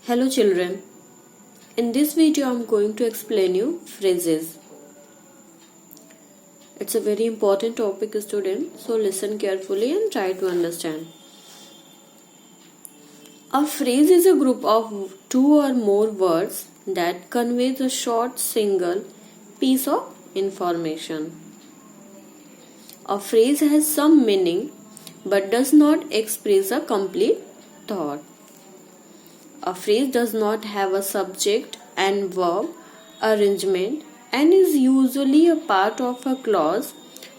Hello children, in this video I am going to explain you phrases. It's a very important topic student, so listen carefully and try to understand. A phrase is a group of two or more words that conveys a short single piece of information. A phrase has some meaning but does not express a complete thought. A phrase does not have a subject and verb arrangement and is usually a part of a clause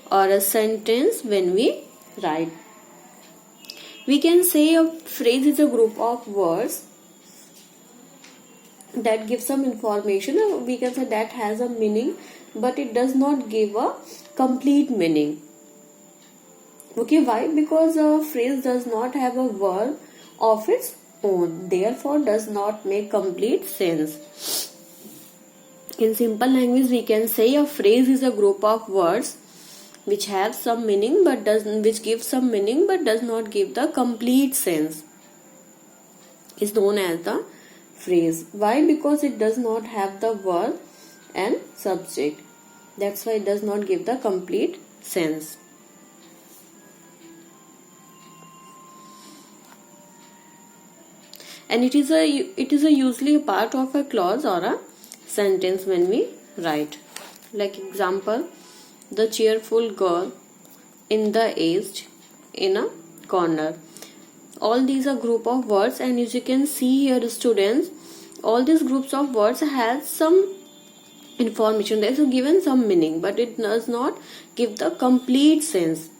or a sentence when we write. We can say a phrase is a group of words that give some information. We can say that has a meaning but it does not give a complete meaning. Okay, why? Because a phrase does not have a verb of its own, therefore does not make complete sense. In simple language we can say a phrase is a group of words which have some meaning but which give some meaning but does not give the complete sense, is known as the phrase. Why? Because it does not have the verb and subject, that's why it does not give the complete sense. And it is usually a part of a clause or a sentence when we write. Like example, the cheerful girl in the aged in a corner. All these are group of words, and as you can see here students, all these groups of words have some information. They are given some meaning but it does not give the complete sense.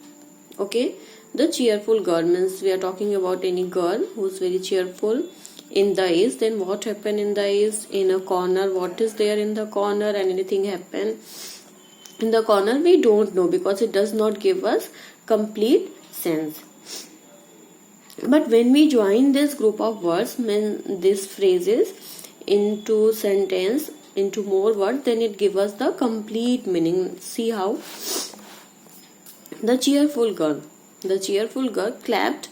Okay, the cheerful girl means we are talking about any girl who is very cheerful. In the east, then what happened in the east? In a corner, what is there in the corner? And anything happen in the corner, we don't know because it does not give us complete sense. But when we join this group of words, when these phrases into sentence, into more words, then it gives us the complete meaning. See how? The cheerful girl clapped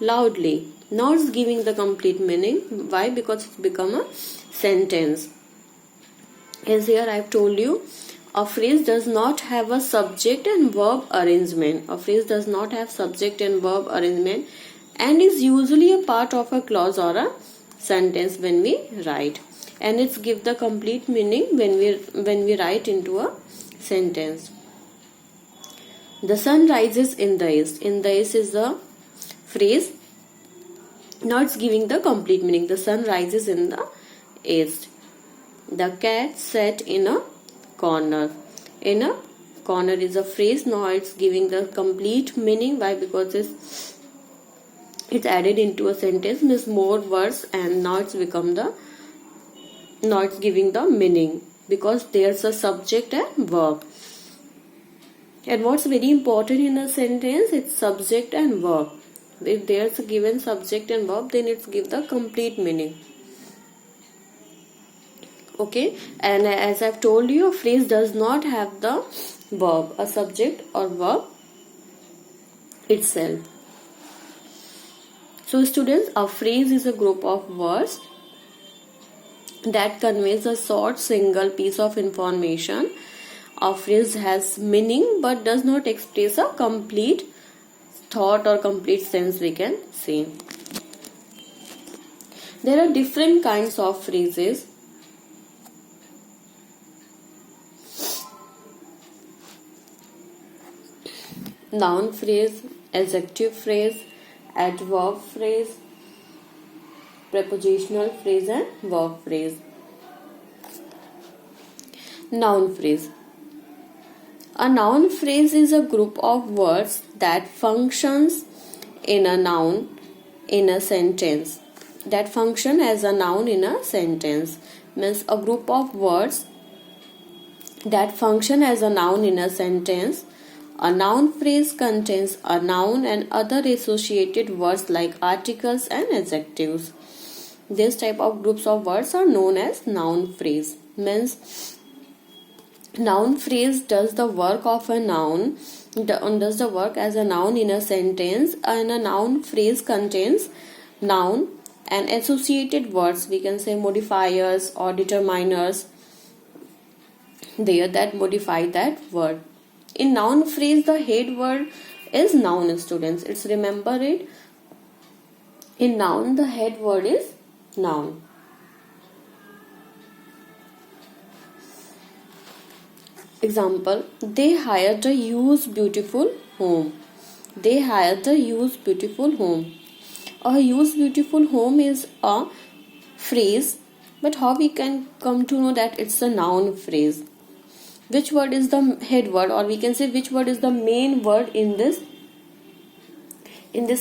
loudly. Now it's giving the complete meaning. Why? Because it's become a sentence. As here I have told you, a phrase does not have a subject and verb arrangement. A phrase does not have subject and verb arrangement and is usually a part of a clause or a sentence when we write. And it's give the complete meaning when we write into a sentence. The sun rises in the east. In the east is the phrase. Now it's giving the complete meaning. The sun rises in the east. The cat sat in a corner. In a corner is a phrase. Now it's giving the complete meaning. Why? Because it's added into a sentence, means more words, and now it's giving the meaning because there's a subject and verb. And what's very important in a sentence? It's subject and verb. If there's a given subject and verb, then it's give the complete meaning. Okay, and as I've told you, a phrase does not have the verb, a subject or verb itself. So students, a phrase is a group of words that conveys a short single piece of information. A phrase has meaning but does not express a complete thought or complete sense, we can say. There are different kinds of phrases. Noun phrase, adjective phrase, adverb phrase, prepositional phrase and verb phrase. Noun phrase. A noun phrase is a group of words that functions in a noun in a sentence. That function as a noun in a sentence. Means a group of words that function as a noun in a sentence. A noun phrase contains a noun and other associated words like articles and adjectives. This type of groups of words are known as noun phrase. Means noun phrase does the work of a noun, does the work as a noun in a sentence, and a noun phrase contains noun And associated words, we can say modifiers or determiners there that modify that word. In noun phrase, the head word is noun, students. It's remember it. In noun, the head word is noun. Example, they hired a used beautiful home. They hired a used beautiful home. A used beautiful home is a phrase, but how we can come to know that it's a noun phrase? Which word is the head word, or we can say which word is the main word in this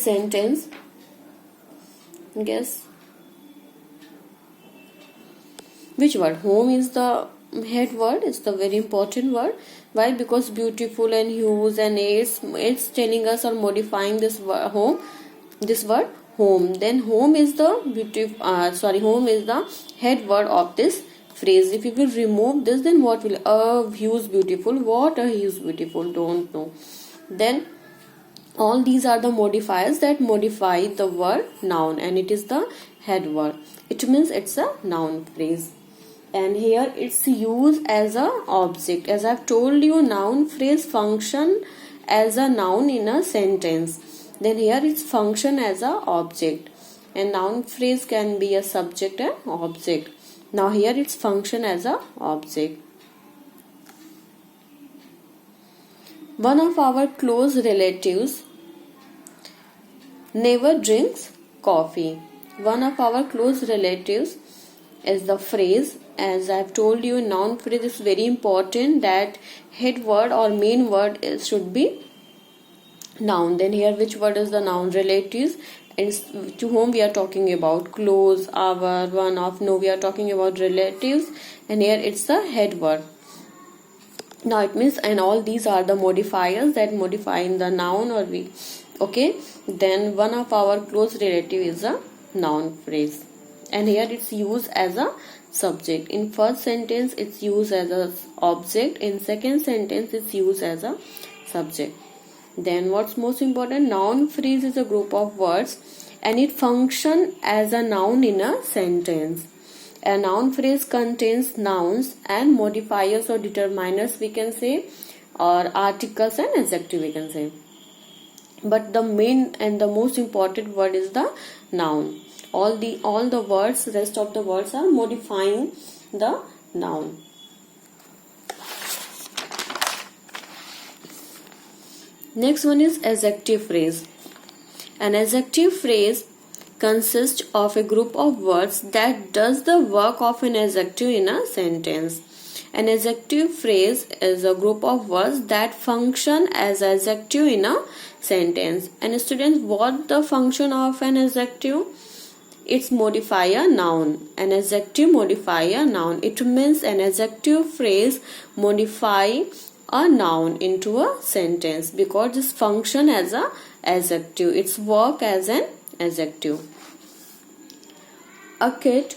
sentence? Guess. Which word? Home is the head word. It's the very important word. Why? Because beautiful and hues and it's telling us or modifying this word home. This word home. Then home is the home is the head word of this phrase. If you will remove this, then what will a hues beautiful? What a hues beautiful? Don't know. Then all these are the modifiers that modify the word noun, and it is the head word. It means it's a noun phrase. And here it's used as a object. As I've told you, noun phrase function as a noun in a sentence. Then here it's function as a object. And noun phrase can be a subject and object. Now here it's function as a object. One of our close relatives never drinks coffee. One of our close relatives is the phrase. As I've told you, noun phrase is very important that head word or main word should be noun. Then here which word is the noun? Relatives. And to whom we are talking about? Close, our, one of. No, we are talking about relatives, and here it's the head word. Now it means, and all these are the modifiers that modify in the noun or we. Okay, then one of our close relative is a noun phrase, and here it's used as a subject. In first sentence it's used as a object. In second sentence it's used as a subject. Then what's most important? Noun phrase is a group of words and it functions as a noun in a sentence. A noun phrase contains nouns and modifiers or determiners, we can say, or articles and adjective, we can say. But the main and the most important word is the noun. All the words, rest of the words are modifying the noun. Next one is adjective phrase. An adjective phrase consists of a group of words that does the work of an adjective in a sentence. An adjective phrase is a group of words that function as adjective in a sentence. And students, what the function of an adjective? It's modify a noun. An adjective modify a noun. It means an adjective phrase modify a noun into a sentence because this function as a adjective. It's work as an adjective. A kid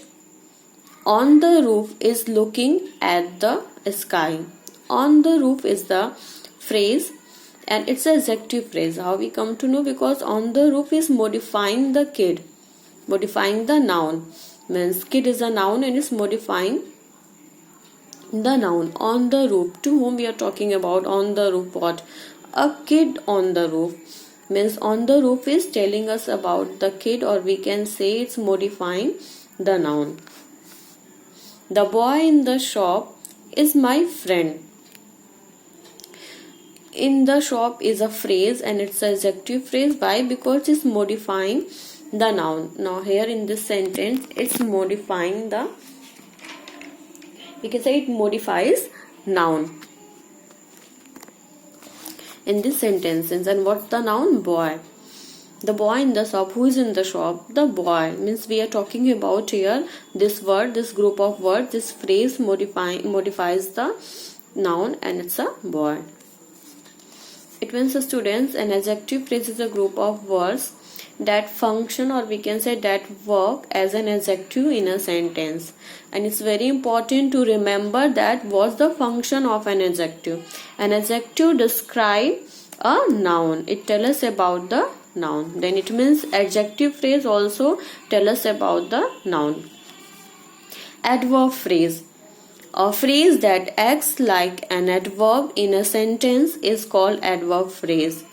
on the roof is looking at the sky. On the roof is the phrase and it's an adjective phrase. How we come to know? Because on the roof is modifying the kid, modifying the noun. Means kid is a noun and is modifying the noun. On the roof. To whom we are talking about? On the roof. What? A kid on the roof. Means on the roof is telling us about the kid, or we can say it's modifying the noun. The boy in the shop is my friend. In the shop is a phrase and it's an adjective phrase. Why? Because it's modifying the noun. Now here in this sentence it's modifying the, we can say it modifies noun in this sentence. And what's the noun? Boy. The boy in the shop. Who is in the shop? The boy. Means we are talking about here this word, this group of words, this phrase modifies the noun and it's a boy. It means, students, an adjective phrase is a group of words that function, or we can say that work as an adjective in a sentence. And it's very important to remember that what's the function of an adjective. An adjective describes a noun. It tells us about the noun. Then it means adjective phrase also tell us about the noun. Adverb phrase. A phrase that acts like an adverb in a sentence is called adverb phrase.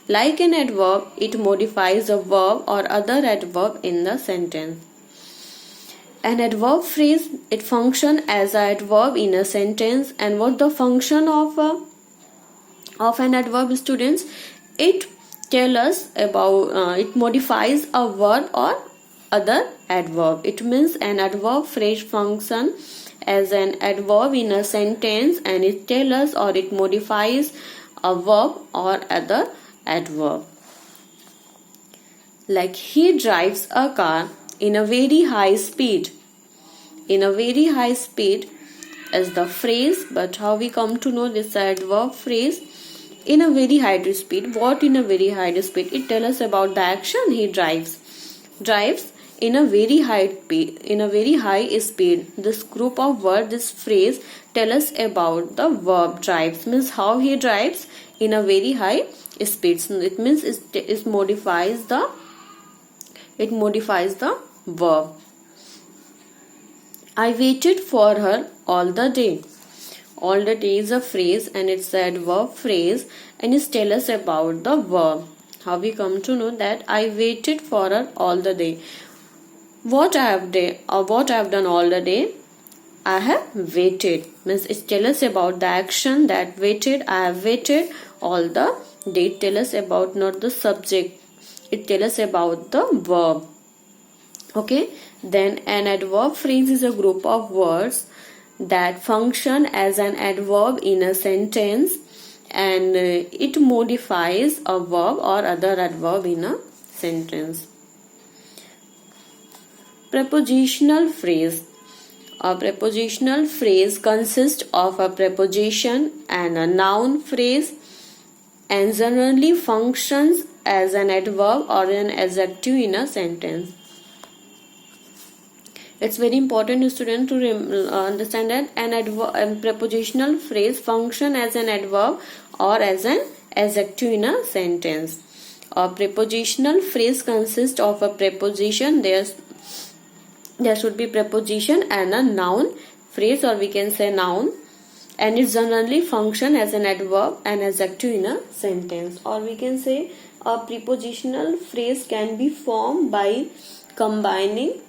Like an adverb, it modifies a verb or other adverb in the sentence. An adverb phrase, it functions as an adverb in a sentence. And what the function of an adverb, students? It tell us about it modifies a verb or other adverb. It means an adverb phrase function as an adverb in a sentence, and it tells us or it modifies a verb or other adverb. Like he drives a car in a very high speed. In a very high speed is the phrase, but how we come to know this adverb phrase? In a very high speed. What in a very high speed? It tells us about the action. He drives in a very high speed. This group of words, this phrase tell us about the verb drives, means how he drives in a very high speed. So it means it modifies the verb. I waited for her all the day. All the day is a phrase, and it's an adverb phrase, and it tells us about the verb. How we come to know that I waited for her all the day. What I have done all the day? I have waited. Means it tells us about the action that waited. I have waited all the day. It tells us about not the subject. It tells us about the verb. Okay. Then an adverb phrase is a group of words that function as an adverb in a sentence, and it modifies a verb or other adverb in a sentence. Prepositional phrase. A prepositional phrase consists of a preposition and a noun phrase, and generally functions as an adverb or an adjective in a sentence. It's very important, student, to understand that a prepositional phrase function as an adverb or as an adjective in a sentence. A prepositional phrase consists of a preposition. There should be preposition and a noun phrase, or we can say noun, and it generally function as an adverb and adjective in a sentence. Or we can say a prepositional phrase can be formed by combining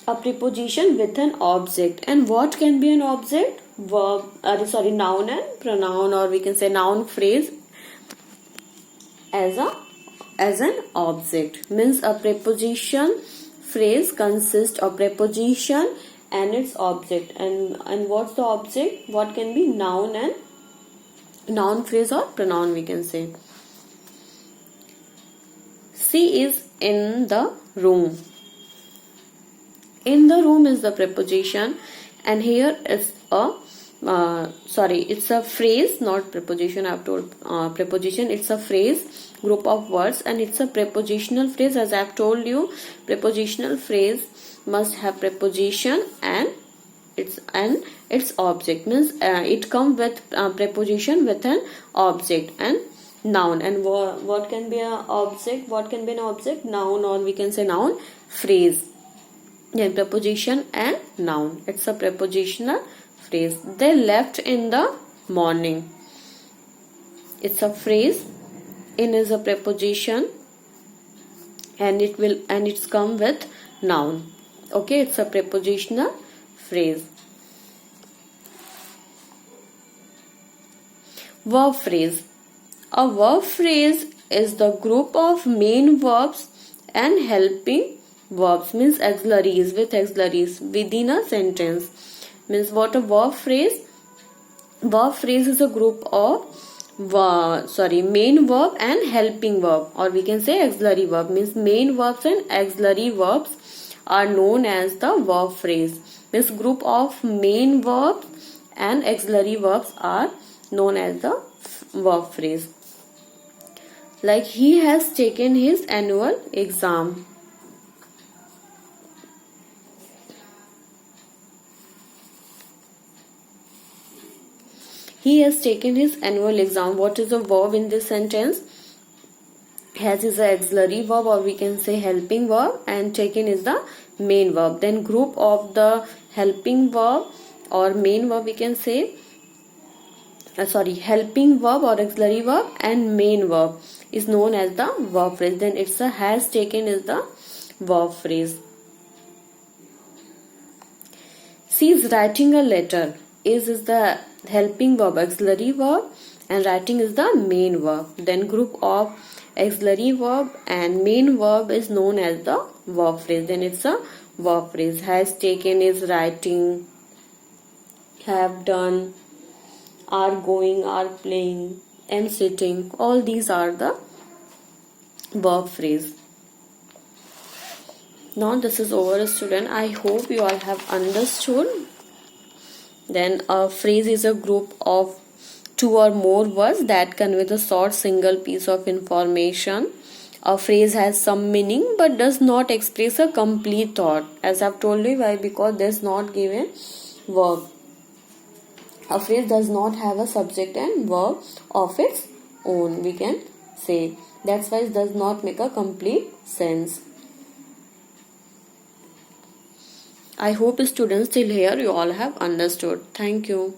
a preposition with an object. And what can be an object? Noun and pronoun, or we can say noun phrase as an object. Means a preposition phrase consists of preposition and its object. And what's the object? What can be? Noun and noun phrase or pronoun, we can say. She is in the room. In the room is the preposition, and here is it's a phrase, not preposition. I have told preposition. It's a phrase, group of words, and it's a prepositional phrase. As I have told you, prepositional phrase must have preposition and its object. Means it comes with preposition with an object and noun. And what can be an object? What can be an object? Noun, or we can say noun phrase. Yeah, preposition and noun. It's a prepositional phrase. They left in the morning. It's a phrase. In is a preposition, and it's come with noun. Okay, it's a prepositional phrase. Verb phrase. A verb phrase is the group of main verbs and helping verbs, means auxiliaries within a sentence. Means what a verb phrase? Verb phrase is a group of main verb and helping verb, or we can say auxiliary verb. Means main verbs and auxiliary verbs are known as the verb phrase. Means group of main verbs and auxiliary verbs are known as the verb phrase. Like he has taken his annual exam. He has taken his annual exam. What is the verb in this sentence? has is a auxiliary verb, or we can say helping verb, and taken is the main verb. Then group of the helping verb or main verb, we can say helping verb or auxiliary verb and main verb is known as the verb phrase. Then it's a has taken is the verb phrase. She is writing a letter. Is the helping verb, auxiliary verb, and writing is the main verb. Then group of auxiliary verb and main verb is known as the verb phrase. Then it's a verb phrase. Has taken is writing, have done, are going, are playing, am sitting. All these are the verb phrase. Now this is over, student. I hope you all have understood. Then a phrase is a group of two or more words that convey the short single piece of information. A phrase has some meaning but does not express a complete thought. As I've told you, why? Because there's not given verb. A phrase does not have a subject and verb of its own, we can say. That's why it does not make a complete sense. I hope students till here you all have understood. Thank you.